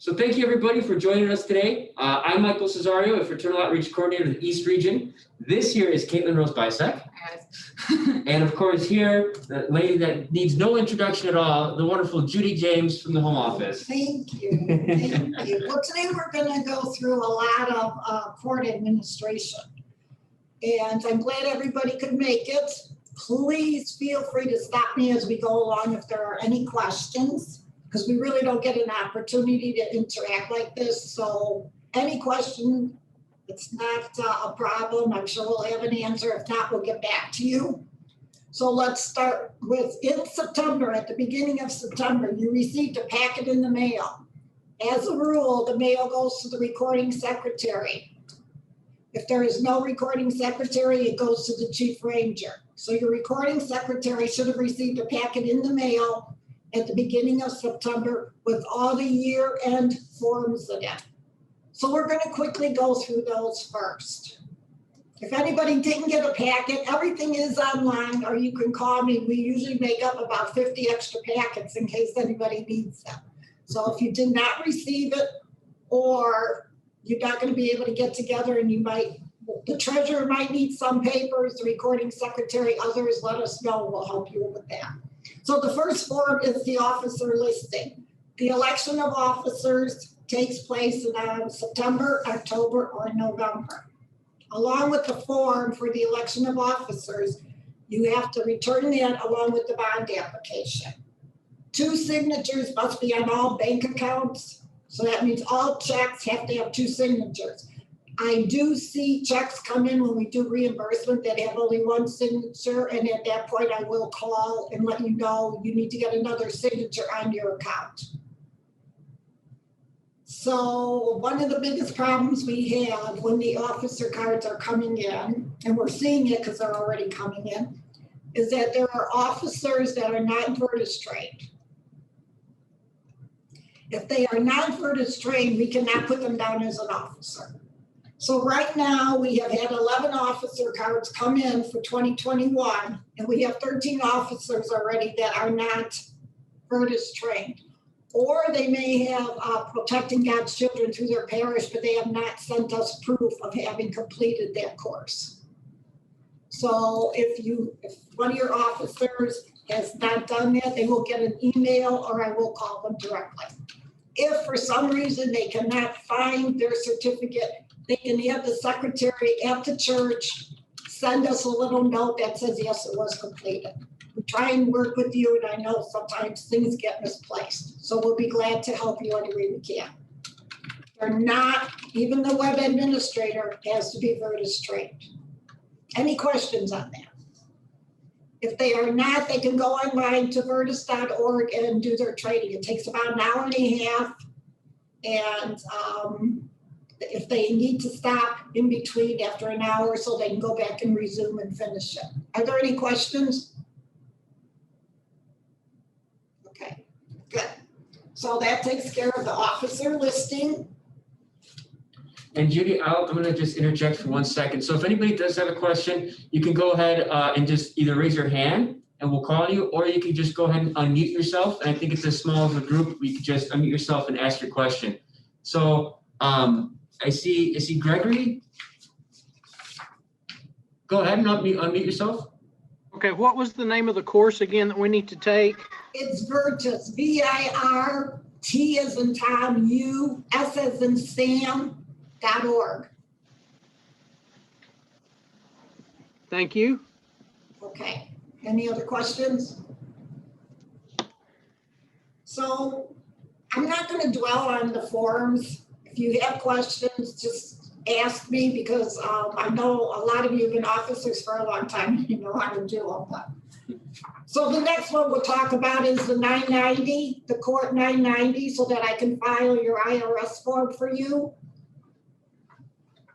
So thank you everybody for joining us today. I'm Michael Cesario, a Fraternal Outreach Coordinator of the East Region. This here is Caitlin Rose Bisek. And of course here, the lady that needs no introduction at all, the wonderful Judy James from the Home Office. Thank you, thank you. Well, today we're gonna go through a lot of court administration. And I'm glad everybody could make it. Please feel free to stop me as we go along if there are any questions, because we really don't get an opportunity to interact like this. So any question, it's not a problem. I'm sure we'll have an answer. If not, we'll get back to you. So let's start with in September, at the beginning of September, you received a packet in the mail. As a rule, the mail goes to the recording secretary. If there is no recording secretary, it goes to the chief ranger. So your recording secretary should have received a packet in the mail at the beginning of September with all the year-end forms in it. So we're going to quickly go through those first. If anybody didn't get a packet, everything is online, or you can call me. We usually make up about 50 extra packets in case anybody needs them. So if you did not receive it, or you're not going to be able to get together, and the treasurer might need some papers, the recording secretary, others, let us know. We'll help you with that. So the first form is the officer listing. The election of officers takes place in September, October, or November. Along with the form for the election of officers, you have to return that along with the bond application. 2 signatures must be on all bank accounts. So that means all checks have to have 2 signatures. I do see checks come in when we do reimbursement that have only 1 signature, and at that point I will call and let you know you need to get another signature on your account. So one of the biggest problems we have when the officer cards are coming in, and we're seeing it because they're already coming in, is that there are officers that are not Virtus trained. If they are not Virtus trained, we cannot put them down as an officer. So right now we have had 11 officer cards come in for 2021, and we have 13 officers already that are not Virtus trained. Or they may have protecting God's children through their parish, but they have not sent us proof of having completed that course. So if one of your officers has not done that, they will get an email, or I will call them directly. If for some reason they cannot find their certificate, they can have the secretary at the church send us a little note that says, yes, it was completed. We try and work with you, and I know sometimes things get misplaced. So we'll be glad to help you any way we can. They're not, even the web administrator has to be Virtus trained. Any questions on that? If they are not, they can go online to virtus.org and do their training. It takes about an hour and a half. And if they need to stop in between after an hour, so they can go back and resume and finish it. Are there any questions? Okay, good. So that takes care of the officer listing. And Judy, I'm going to just interject for 1 second. So if anybody does have a question, you can go ahead and just either raise your hand and we'll call you, or you can just go ahead and unmute yourself. And I think it's as small as a group, we can just unmute yourself and ask your question. So I see Gregory. Go ahead and unmute yourself. Okay, what was the name of the course again that we need to take? It's Virtus, V-I-R-T as in Tom, U, S as in Sam.org. Thank you. Okay, any other questions? So I'm not going to dwell on the forms. If you have questions, just ask me, because I know a lot of you have been officers for a long time. You know how to do all that. So the next one we'll talk about is the 990, the court 990, so that I can file your IRS form for you.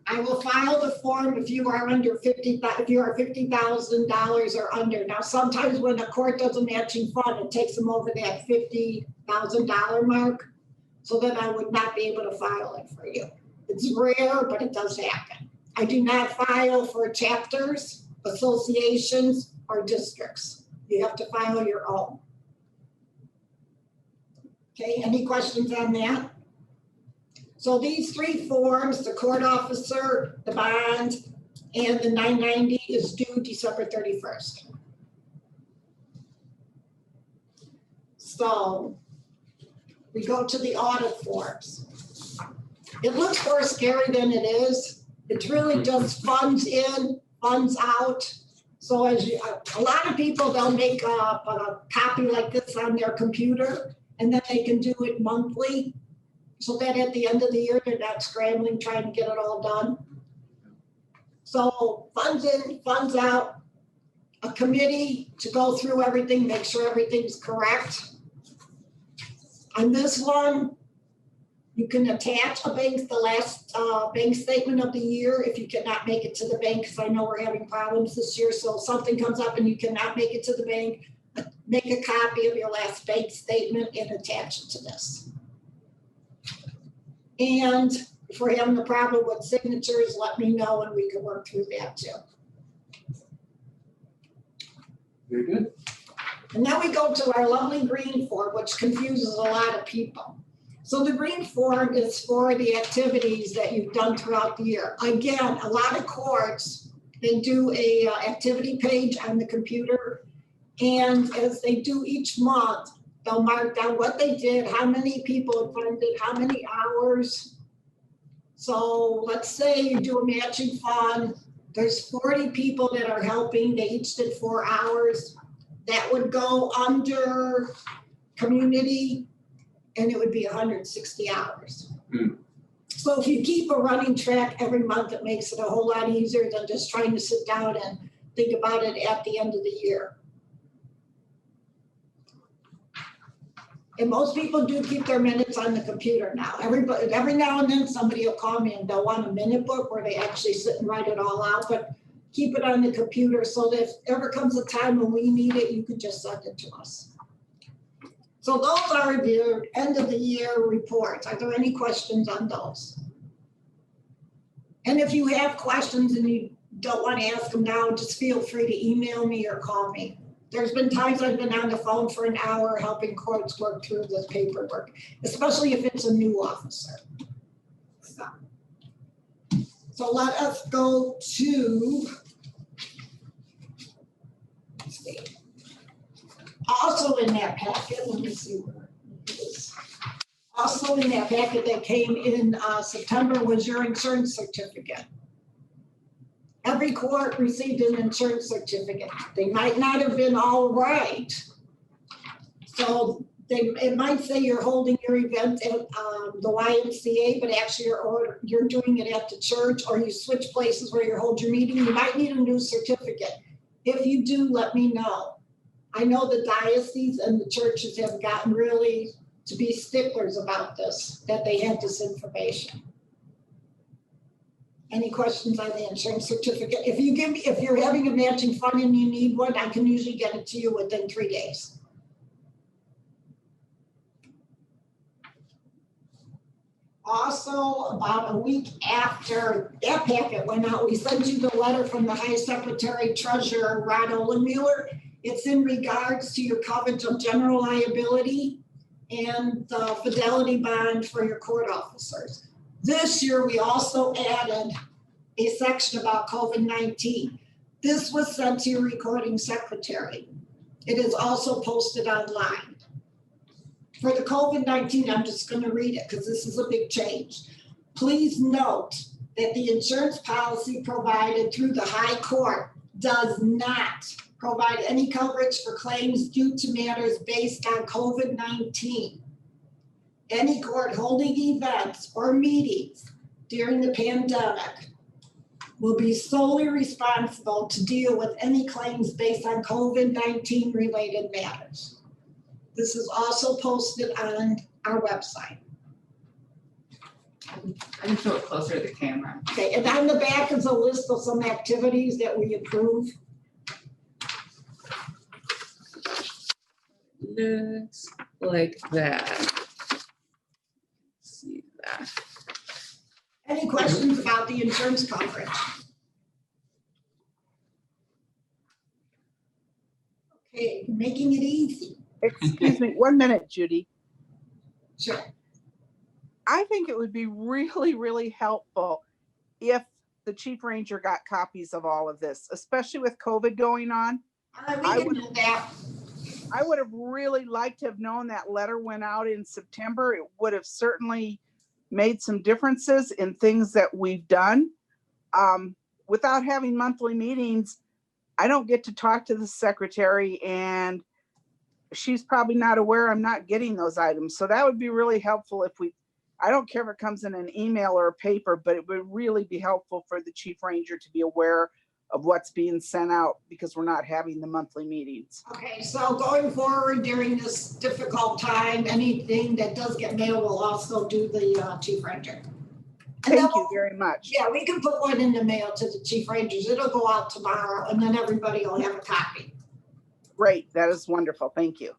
I will file the form if you are under if you are $50,000 or under. Now, sometimes when a court does a matching fund, it takes them over that $50,000 mark, so that I would not be able to file it for you. It's rare, but it does happen. I do not file for chapters, associations, or districts. You have to file your own. Okay, any questions on that? So these 3 forms, the court officer, the bond, and the 990 is due December 31st. So we go to the audit forms. It looks more scary than it is. It's really just funds in, funds out. So as you, a lot of people, they'll make a copy like this on their computer, and then they can do it monthly. So that at the end of the year, they're not scrambling, trying to get it all done. So funds in, funds out, a committee to go through everything, make sure everything's correct. On this one, you can attach the last bank statement of the year if you cannot make it to the bank, because I know we're having problems this year. So if something comes up and you cannot make it to the bank, make a copy of your last bank statement and attach it to this. And if we're having a problem with signatures, let me know and we can work through that too. Very good. And then we go to our lovely green form, which confuses a lot of people. So the green form is for the activities that you've done throughout the year. Again, a lot of courts, they do a activity page on the computer. And as they do each month, they'll mark down what they did, how many people attended, how many hours. So let's say you do a matching fund, there's 40 people that are helping, they each did 4 hours. That would go under community, and it would be 160 hours. So if you keep a running track every month, it makes it a whole lot easier than just trying to sit down and think about it at the end of the year. And most people do keep their minutes on the computer now. Every now and then somebody will call me and they'll want a minute book where they actually sit and write it all out, but keep it on the computer so that if ever comes a time when we need it, you can just send it to us. So those are the end of the year reports. Are there any questions on those? And if you have questions and you don't want to ask them now, just feel free to email me or call me. There's been times I've been on the phone for an hour helping courts work through this paperwork, especially if it's a new officer. So let us go to, let's see. Also in that packet, let me see where it is. Also in that packet that came in September was your insurance certificate. Every court received an insurance certificate. They might not have been all right. So it might say you're holding your event at the YMCA, but actually you're doing it at the church, or you switch places where you hold your meeting. You might need a new certificate. If you do, let me know. I know the diocese and the churches have gotten really to be sticklers about this, that they have this information. Any questions on the insurance certificate? If you're having a matching fund and you need one, I can usually get it to you within 3 days. Also, about a week after that packet went out, we sent you the letter from the High Secretary Treasurer, Rod Olenmuller. It's in regards to your coverage of general liability and the fidelity bond for your court officers. This year, we also added a section about COVID-19. This was sent to your recording secretary. It is also posted online. For the COVID-19, I'm just going to read it because this is a big change. Please note that the insurance policy provided through the High Court does not provide any coverage for claims due to matters based on COVID-19. Any court holding events or meetings during the pandemic will be solely responsible to deal with any claims based on COVID-19 related matters. This is also posted on our website. I can show it closer to the camera. Okay, and on the back is a list of some activities that we approve. Looks like that. See that. Any questions about the insurance coverage? Okay, making it easy. Excuse me, 1 minute, Judy. Sure. I think it would be really, really helpful if the chief ranger got copies of all of this, especially with COVID going on. All right, we can do that. I would have really liked to have known that letter went out in September. It would have certainly made some differences in things that we've done. Without having monthly meetings, I don't get to talk to the secretary, and she's probably not aware I'm not getting those items. So that would be really helpful if I don't care if it comes in an email or a paper, but it would really be helpful for the chief ranger to be aware of what's being sent out, because we're not having the monthly meetings. Okay, so going forward during this difficult time, anything that does get mailed will also do the chief ranger. And then Thank you very much. Yeah, we can put one in the mail to the chief rangers. It'll go out tomorrow and then everybody will have a copy. Great, that is wonderful. Thank you.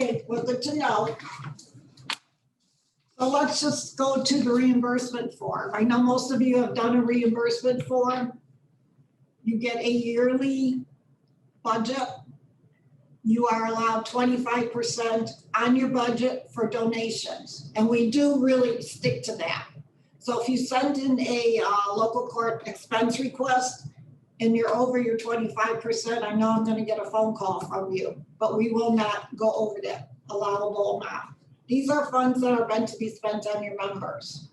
Okay, well, good to know. So let's just go to the reimbursement form. I know most of you have done a reimbursement form. You get a yearly budget. You are allowed 25% on your budget for donations, and we do really stick to that. So if you send in a local court expense request and you're over your 25%, I know I'm gonna get a phone call from you, but we will not go over that allowable amount. These are funds that are meant to be spent on your members.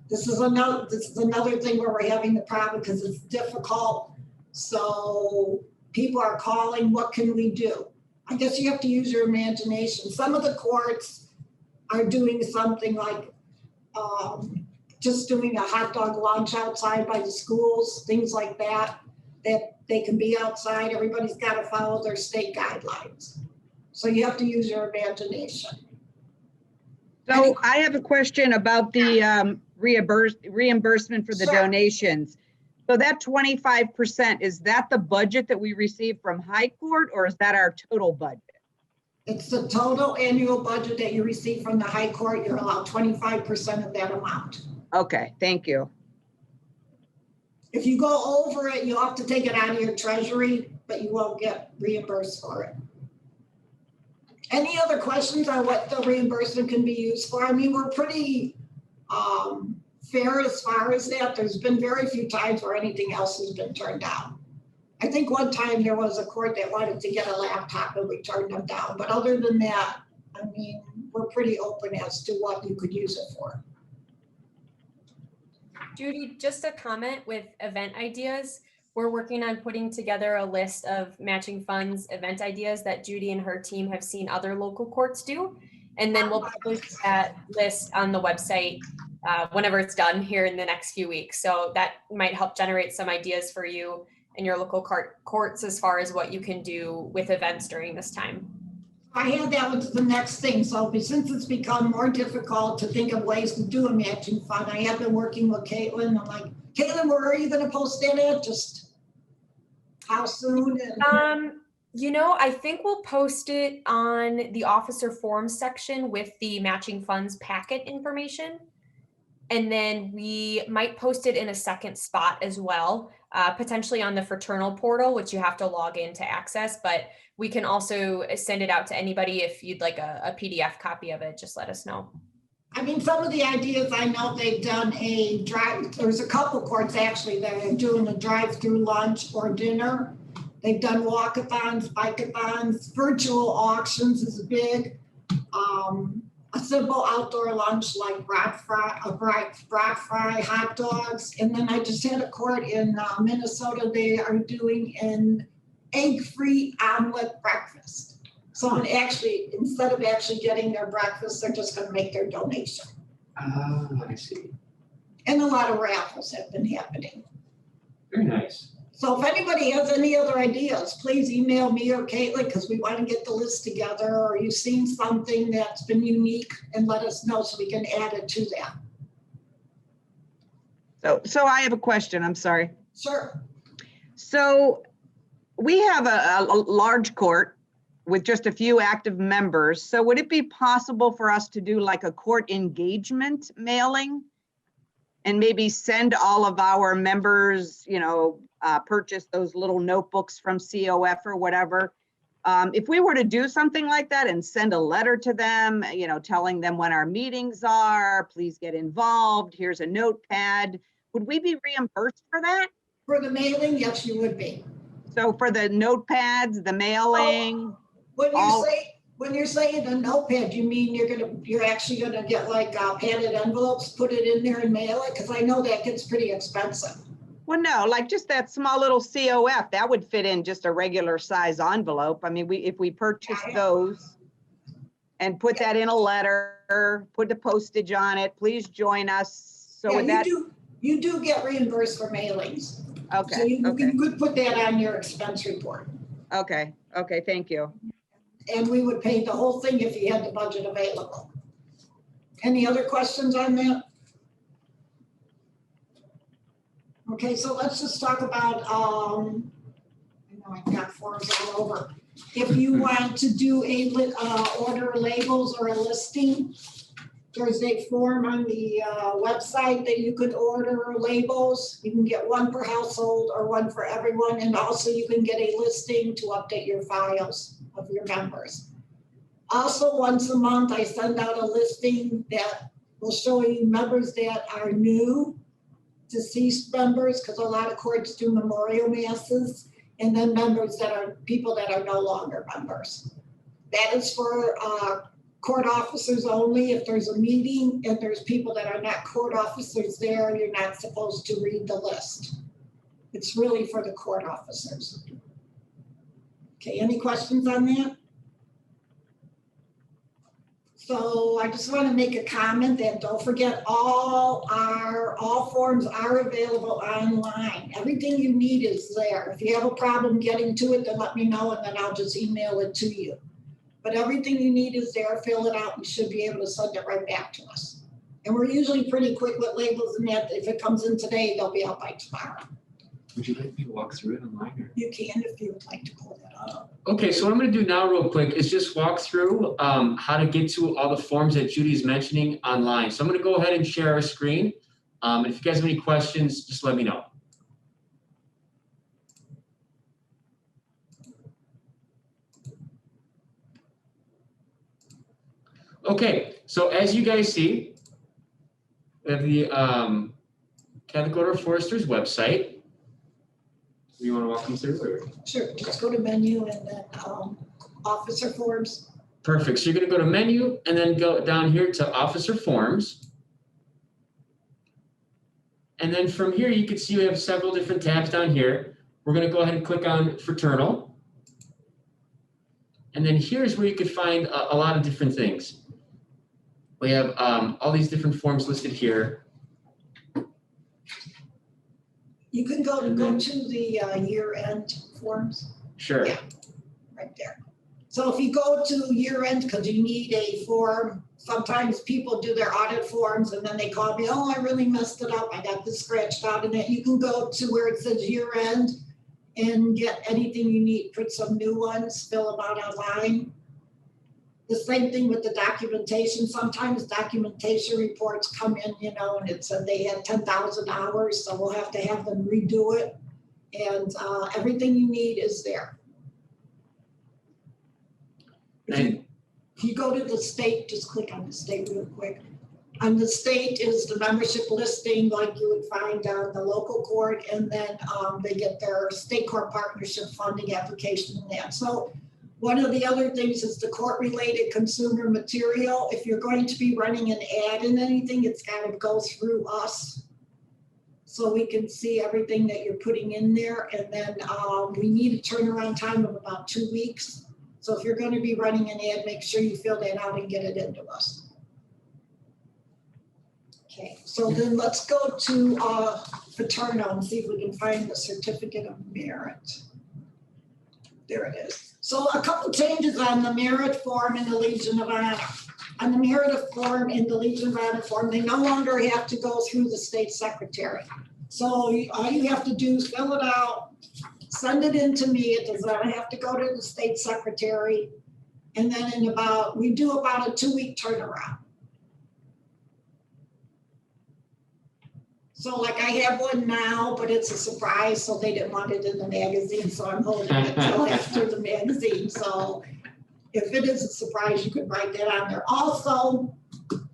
This is another thing where we're having the problem because it's difficult. So people are calling, what can we do? I guess you have to use your imagination. Some of the courts are doing something like just doing a hot dog lunch outside by the schools, things like that, that they can be outside. Everybody's got to follow their state guidelines. So you have to use your imagination. So I have a question about the reimbursement for the Sure. donations. So that 25%, is that the budget that we receive from High Court, or is that our total budget? It's the total annual budget that you receive from the High Court. You're allowed 25% of that amount. Okay, thank you. If you go over it, you'll have to take it out of your treasury, but you won't get reimbursed for it. Any other questions on what the reimbursement can be used for? I mean, we're pretty fair as far as that. There's been very few times where anything else has been turned down. I think one time there was a court that wanted to get a laptop and we turned them down. But other than that, I mean, we're pretty open as to what you could use it for. Judy, just a comment with event ideas. We're working on putting together a list of matching funds event ideas that Judy and her team have seen other local courts do. And then we'll publish that list on the website whenever it's done here in the next few weeks. So that might help generate some ideas for you and your local courts as far as what you can do with events during this time. I had that was the next thing. So since it's become more difficult to think of ways to do a matching fund, I have been working with Caitlin. I'm like, Caitlin, where are you going to post that at? Just how soon? You know, I think we'll post it on the officer forms section with the matching funds packet information. And then we might post it in a second spot as well, potentially on the fraternal portal, which you have to log in to access, but we can also send it out to anybody. If you'd like a PDF copy of it, just let us know. I mean, some of the ideas, I know they've done there's a couple courts actually that are doing a drive-through lunch or dinner. They've done walkathons, bikeathons, virtual auctions is big. A simple outdoor lunch like brat fry, hot dogs. And then I just had a court in Minnesota. They are doing an egg-free omelet breakfast. So instead of actually getting their breakfast, they're just going to make their donation. I see. And a lot of raffles have been happening. Very nice. So if anybody has any other ideas, please email me or Caitlin, because we want to get the list together, or you've seen something that's been unique, and let us know so we can add it to that. So I have a question, I'm sorry. Sure. So we have a large court with just a few active members. So would it be possible for us to do like a court engagement mailing and maybe send all of our members, purchase those little notebooks from COF or whatever, If we were to do something like that and send a letter to them, you know, telling them when our meetings are, please get involved, here's a notepad, would we be reimbursed for that? For the mailing, yes, you would be. So for the notepads, the mailing, all- When you're saying a notepad, you mean you're actually gonna get like padded envelopes, put it in there and mail it? Cause I know that gets pretty expensive. well, no, like just that small little COF, that would fit in just a regular size envelope. I mean, if we purchase those and put that in a letter, put the postage on it, please join us. So with that, You do get reimbursed for mailings. So okay, you okay, could put that on your expense report. okay, thank you. And we would pay the whole thing if you had the budget available. Any other questions on that? Okay, so let's just talk about, I know I've got forms all over. If you want to do order labels or a listing, there's a form on the website that you could order labels. You can get one per household or one for everyone. And also you can get a listing to update your files of your members. Also, once a month, I send out a listing that will show you members that are new, deceased members, because a lot of courts do memorial masses, and then members that are people that are no longer members. That is for court officers only. If there's a meeting and there's people that are not court officers there, you're not supposed to read the list. It's really for the court officers. Okay, any questions on that? So I just want to make a comment that don't forget all forms are available online. Everything you need is there. If you have a problem getting to it, then let me know and then I'll just email it to you. But everything you need is there, fill it out, and you should be able to send it right back to us. And we're usually pretty quick with labels and that. If it comes in today, they'll be out by tomorrow. Would you like me to walk through it online? Or? You can if you would like to pull that up. Okay, so what I'm going to do now real quick is just walk through how to get to all the forms that Judy's mentioning online. So I'm going to go ahead and share our screen. And if you guys have any questions, just let me know. Okay, so as you guys see, we have the Catholic Forester's website. You want to walk them through? Or? Sure, just go to menu and then officer forms. Perfect. So you're going to go to menu and then go down here to officer forms. And then from here, you can see we have several different tabs down here. We're going to go ahead and click on fraternal. And then here's where you could find a lot of different things. We have all these different forms listed here. You can go to the year-end forms. Sure. Yeah, right there. So if you go to year-end, because you need a form, sometimes people do their audit forms and then they call me, oh, I really messed it up. I got this scratched out in it. You can go to where it says year-end and get anything you need, print some new ones, fill them out online. The same thing with the documentation. Sometimes documentation reports come in, you know, and it said they had 10,000 hours, so we'll have to have them redo it. And everything you need is there. If you go to the state, just click on the state real quick. On the state is the membership listing like you would find on the local court, and then they get their state court partnership funding application and that. So one of the other things is the court-related consumer material. If you're going to be running an ad in anything, it's got to go through us so we can see everything that you're putting in there. And then we need a turnaround time of about 2 weeks. So if you're going to be running an ad, make sure you fill that out and get it into us. Okay, so then let's go to Paterno and see if we can find the certificate of merit. There it is. So a couple changes on the merit form in the Legion of Honor. On the merit form in the Legion of Honor form, they no longer have to go through the state secretary. So all you have to do is fill it out, send it in to me. It does not have to go to the state secretary. And then we do about a 2-week turnaround. So like I have one now, but it's a surprise, so they didn't want it in the magazine, so I'm holding it until after the magazine. So if it is a surprise, you could write that on there. Also,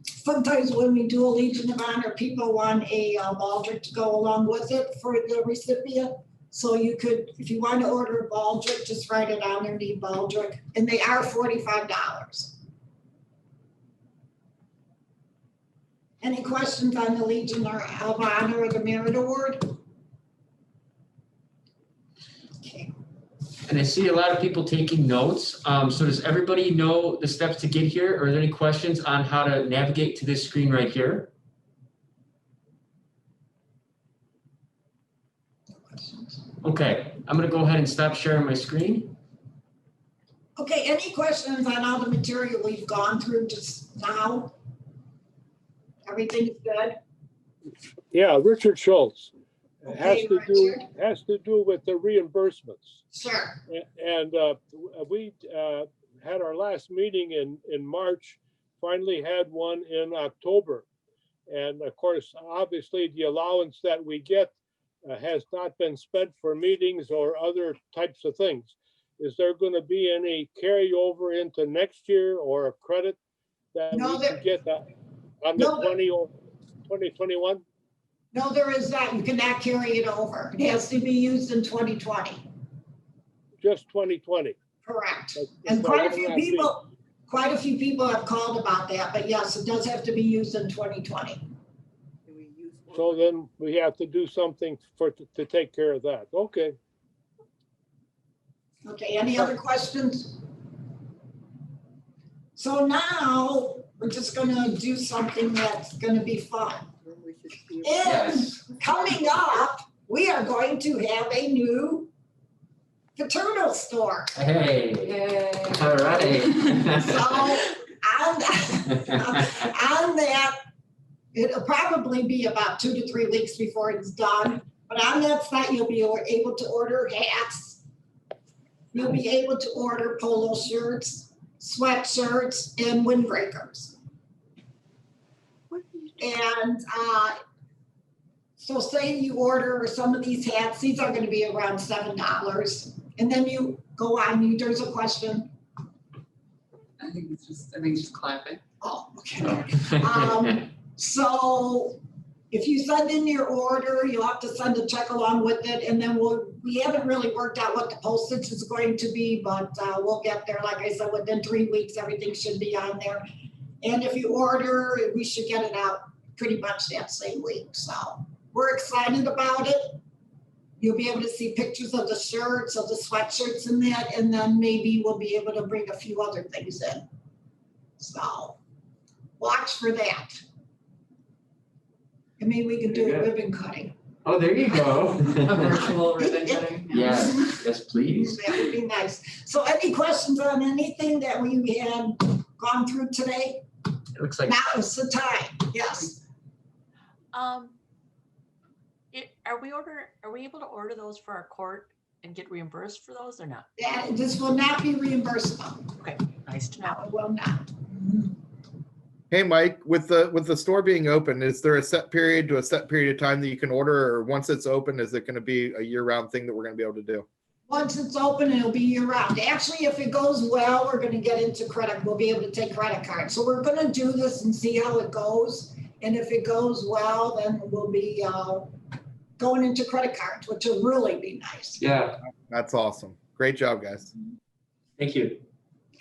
sometimes when we do a Legion of Honor, people want a baldric to go along with it for the recipient. So you could, if you want to order a baldric, just write it on there, need baldric, and they are $45. Any questions on the Legion of Honor or the Merit Award? Okay. And I see a lot of people taking notes. So does everybody know the steps to get here? Or are there any questions on how to navigate to this screen right here? Okay, I'm gonna go ahead and stop sharing my screen. Okay, any questions on all the material we've gone through just now? Everything's good? Yeah, Richard Schultz. Okay, Richard. Has to do with the reimbursements. Sure. And we had our last meeting in March, finally had one in October. And of course, obviously the allowance that we get has not been spent for meetings or other types of things. Is there going to be any carryover into next year or a credit that No, we can get on the 2021? No, there is not. You cannot carry it over. It has to be used in 2020. Just 2020. Correct. That's And what quite a I'm few asking. people have called about that, but yes, it does have to be used in 2020. So then we have to do something to take care of that. Okay. Okay, any other questions? So now we're just gonna do something that's gonna be fun. And coming up, we are going to have a new fraternal store. Hey, all right. So on that, it'll probably be about 2 to 3 weeks before it's done. But on that site, you'll be able to order hats. You'll be able to order polo shirts, sweatshirts, and windbreakers. And so say you order some of these hats, these are going to be around $7. And then you go on, there's a question. I think it's just clapping. Oh, okay. So if you send in your order, you'll have to send a check along with it. And then we haven't really worked out what the postage is going to be, but we'll get there. Like I said, within 3 weeks, everything should be on there. And if you order, we should get it out pretty much that same week. So we're excited about it. You'll be able to see pictures of the shirts, of the sweatshirts in that, and then maybe we'll be able to bring a few other things in. So watch for that. I mean, we can do a ribbon cutting. Oh, there you go. A virtual ribbon cutting. Yes, yes, please. That would be nice. So any questions on anything that we had gone through today? It looks like. Now is the time, yes. Are we able to order those for our court and get reimbursed for those or not? This will not be reimbursable. Okay, nice to know. No, it will not. Hey, Mike, with the store being open, is there a set period to a set period of time that you can order, or once it's open, is it going to be a year-round thing that we're going to be able to do? Once it's open, it'll be year round. Actually, if it goes well, we're gonna get into credit. We'll be able to take credit cards. So we're gonna do this and see how it goes. And if it goes well, then we'll be going into credit cards, which will really be nice. Yeah, That's awesome. Great job, guys. thank you.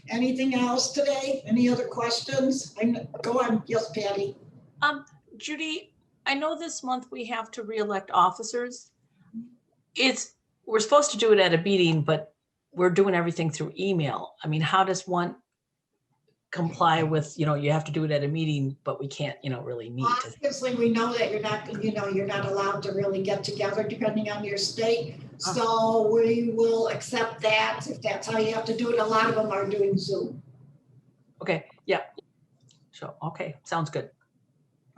Anything else today? Any other questions? Go on. Yes, Patty. Judy, I know this month we have to re-elect officers. We're supposed to do it at a meeting, but we're doing everything through email. I mean, how does one comply with, you have to do it at a meeting, but we can't, really meet? Obviously, we know that you're not allowed to really get together depending on your state. So we will accept that if that's how you have to do it. A lot of them are doing Zoom. Okay, yeah. So, okay, sounds good.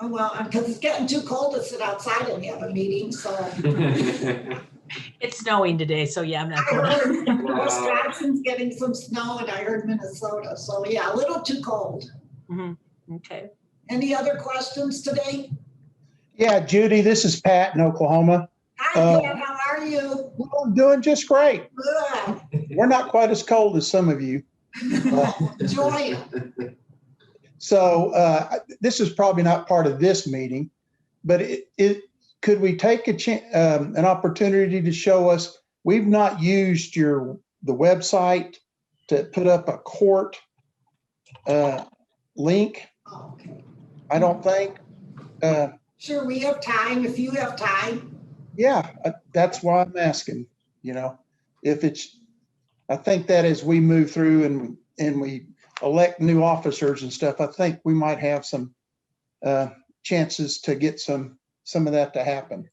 Oh, well, because it's getting too cold to sit outside and have a meeting, so. It's snowing today, so yeah, I'm not I going. heard Wisconsin's getting some snow and I heard Minnesota, so yeah, a little too cold. Okay. Any other questions today? Yeah, Judy, this is Pat in Oklahoma. Hi, Pat, how are you? Well, I'm doing just great. Good. We're not quite as cold as some of you. Enjoy it. So this is probably not part of this meeting, but could we take an opportunity to show us? We've not used the website to put up a court link. Oh, okay. I don't think. Sure, we have time, if you have time. Yeah, that's why I'm asking. If I think that as we move through and we elect new officers and stuff, I think we might have some chances to get some of that to happen.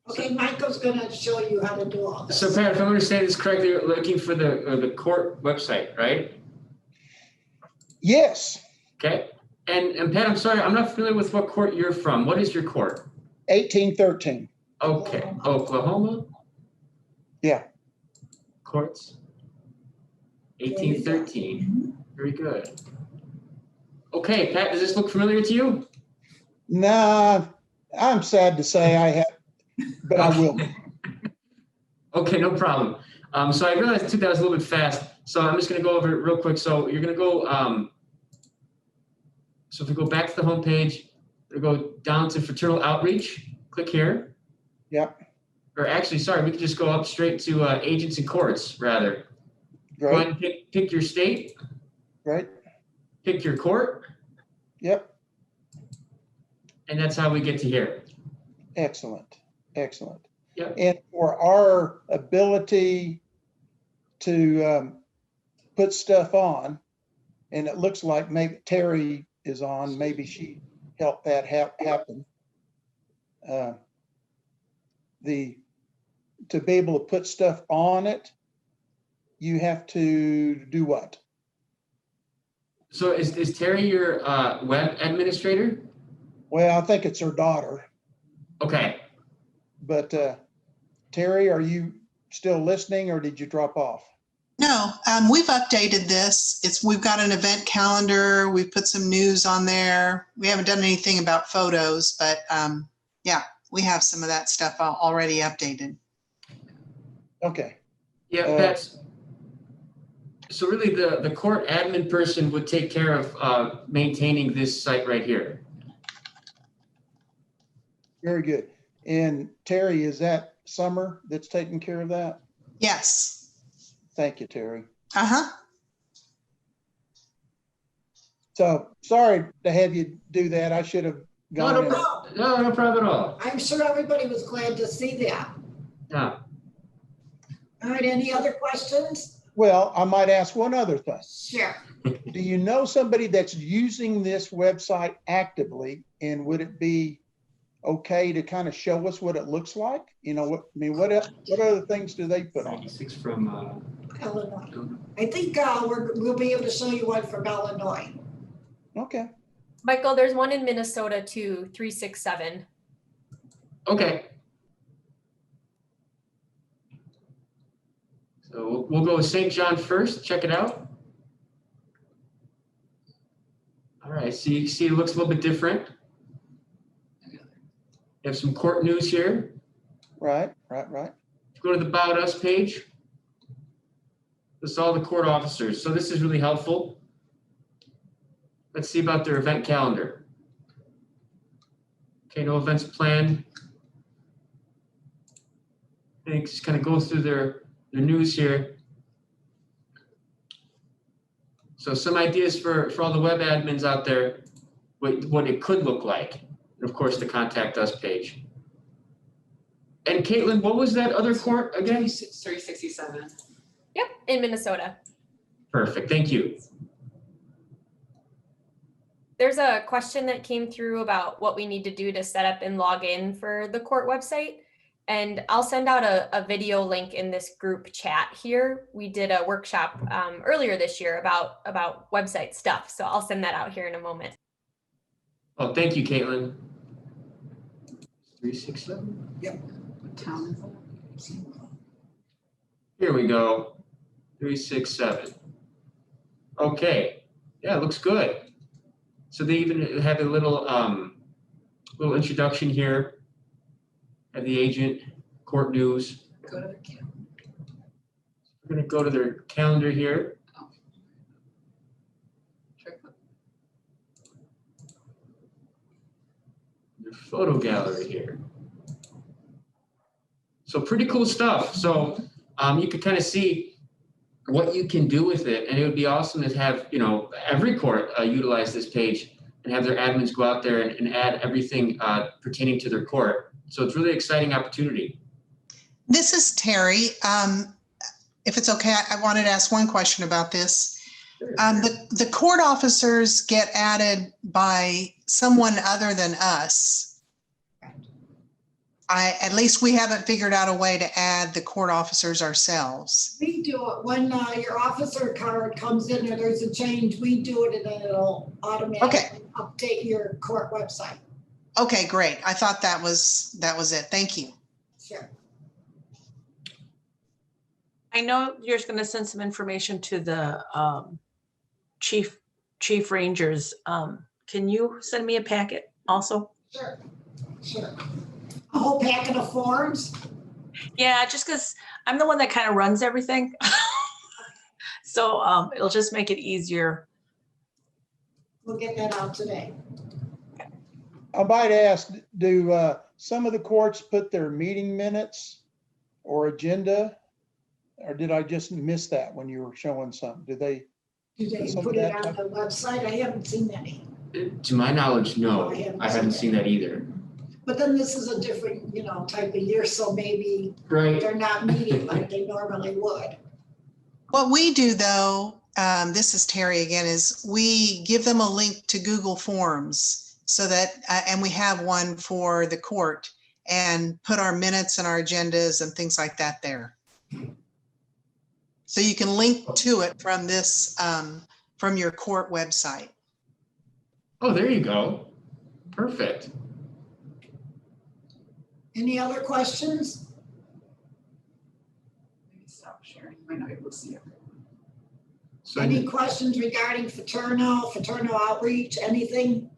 Okay, Michael's gonna show you how to do all this. So Pat, if I'm understanding this correctly, you're looking for the court website, right? Yes. Okay. And Pat, I'm sorry, I'm not familiar with what court you're from. What is your court? 1813. Okay, Oklahoma? Yeah. Courts? 1813. Very good. Okay, Pat, does this look familiar to you? Nah, I'm sad to say I have, but I will. Okay, no problem. So I realized that was a little bit fast. So I'm just gonna go over it real quick. So you're gonna go, so if we go back to the home page, we go down to fraternal outreach, click here. Yep. Or actually, sorry, we can just go up straight to agents and courts rather. Go Right. ahead and pick your state. Right. Pick your court. Yep. And that's how we get to here. Excellent. Excellent. Yep. And for our ability to put stuff on, and it looks like maybe Terry is on, maybe she helped that happen. To be able to put stuff on it, you have to do what? So is Terry your web administrator? Well, I think it's her daughter. Okay. But Terry, are you still listening or did you drop off? No, we've updated this. We've got an event calendar. We've put some news on there. We haven't done anything about photos, but yeah, we have some of that stuff already updated. Okay. Yeah, that's, so really the court admin person would take care of maintaining this site right here. Very good. And Terry, is that Summer that's taking care of that? Yes. Thank you, Terry. Uh-huh. So sorry to have you do that. I should have gone in. No problem at all. I'm sure everybody was glad to see that. Yeah. All right, any other questions? Well, I might ask one other thing. Sure. Do you know somebody that's using this website actively, and would it be okay to kind of show us what it looks like? What other things do they put on? 96 from Illinois. I think we'll be able to show you one from Illinois. Okay. Michael, there's one in Minnesota too, 367. Okay. So we'll go with St. John first, check it out. All right, so you can see it looks a little bit different. You have some court news here. Right. Go to the About Us page. This is all the court officers. So this is really helpful. Let's see about their event calendar. Okay, no events planned. And just kind of go through their news here. So some ideas for all the web admins out there, what it could look like. And of course, the Contact Us page. And Caitlin, what was that other court again? 367. Yep, in Minnesota. Perfect, thank you. There's a question that came through about what we need to do to set up and log in for the court website. And I'll send out a video link in this group chat here. We did a workshop earlier this year about website stuff. So I'll send that out here in a moment. Oh, thank you, Caitlin. 367? Yep. What town is it? Here we go. 367. Okay. Yeah, it looks good. So they even have a little little introduction here of the agent, court news. Go to the camera. We're gonna go to their calendar here. Check it. Their photo gallery here. So pretty cool stuff. So you can kind of see what you can do with it, and it would be awesome to have, you know, every court utilize this page and have their admins go out there and add everything pertaining to their court. So it's really exciting opportunity. This is Terry. If it's okay, I wanted to ask one question about this. The court officers get added by someone other than us. At least we haven't figured out a way to add the court officers ourselves. We do it when your officer card comes in or there's a change, we do it and then it'll automatically update your court website. Okay, great. I thought that was it. Thank you. Sure. I know you're going to send some information to the chief rangers. Can you send me a packet also? Sure. A whole packet of forms? Yeah, just because I'm the one that kind of runs everything. So it'll just make it easier. We'll get that out today. I might ask, do some of the courts put their meeting minutes or agenda? Or did I just miss that when you were showing something? Do they some put of it that on the website? I haven't seen any. To my knowledge, no, I haven't seen that either. But then this is a different, type of year, so maybe Right. they're not meeting like they normally would. What we do though, this is Terry again, is we give them a link to Google Forms so that, and we have one for the court and put our minutes and our agendas and things like that there. So you can link to it from this, from your court website. Oh, there you go. Perfect. Any other questions? Maybe stop sharing. You might not be able to see it. So Any questions regarding fraternal outreach, anything?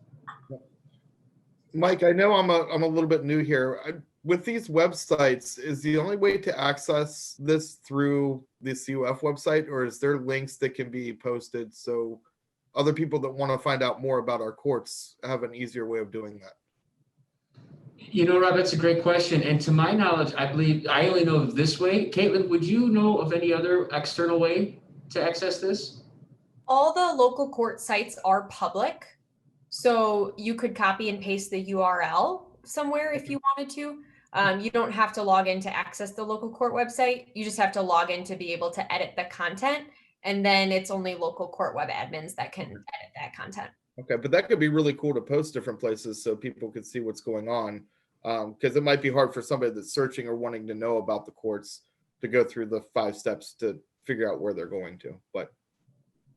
Mike, I know I'm a little bit new here. With these websites, is the only way to access this through the CUF website, or is there links that can be posted so other people that want to find out more about our courts have an easier way of doing that? Rob, that's a great question. And to my knowledge, I believe I only know of this way. Caitlin, would you know of any other external way to access this? All the local court sites are public. So you could copy and paste the URL somewhere if you wanted to. You don't have to log in to access the local court website. You just have to log in to be able to edit the content. And then it's only local court web admins that can edit that content. Okay, but that could be really cool to post different places so people could see what's going on. Because it might be hard for somebody that's searching or wanting to know about the courts to go through the 5 steps to figure out where they're going to, but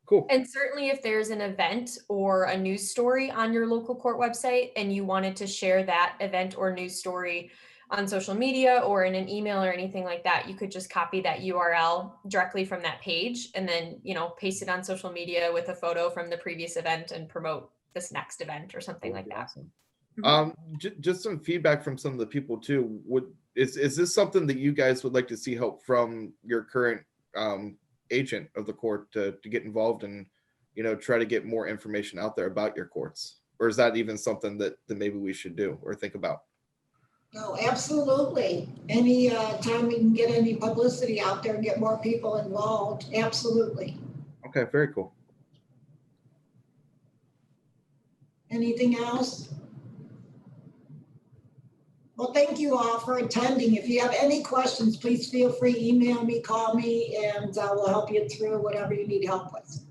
cool. And certainly if there's an event or a news story on your local court website and you wanted to share that event or news story on social media or in an email or anything like that, you could just copy that URL directly from that page and then, paste it on social media with a photo from the previous event and promote this next event or something like that. Awesome. Just some feedback from some of the people too. Is this something that you guys would like to see help from your current agent of the court to get involved and try to get more information out there about your courts? Or is that even something that maybe we should do or think about? No, absolutely. Any time we can get any publicity out there and get more people involved, absolutely. Okay, very cool. Anything else? Well, thank you all for attending. If you have any questions, please feel free, email me, call me, and we'll help you through whatever you need help with.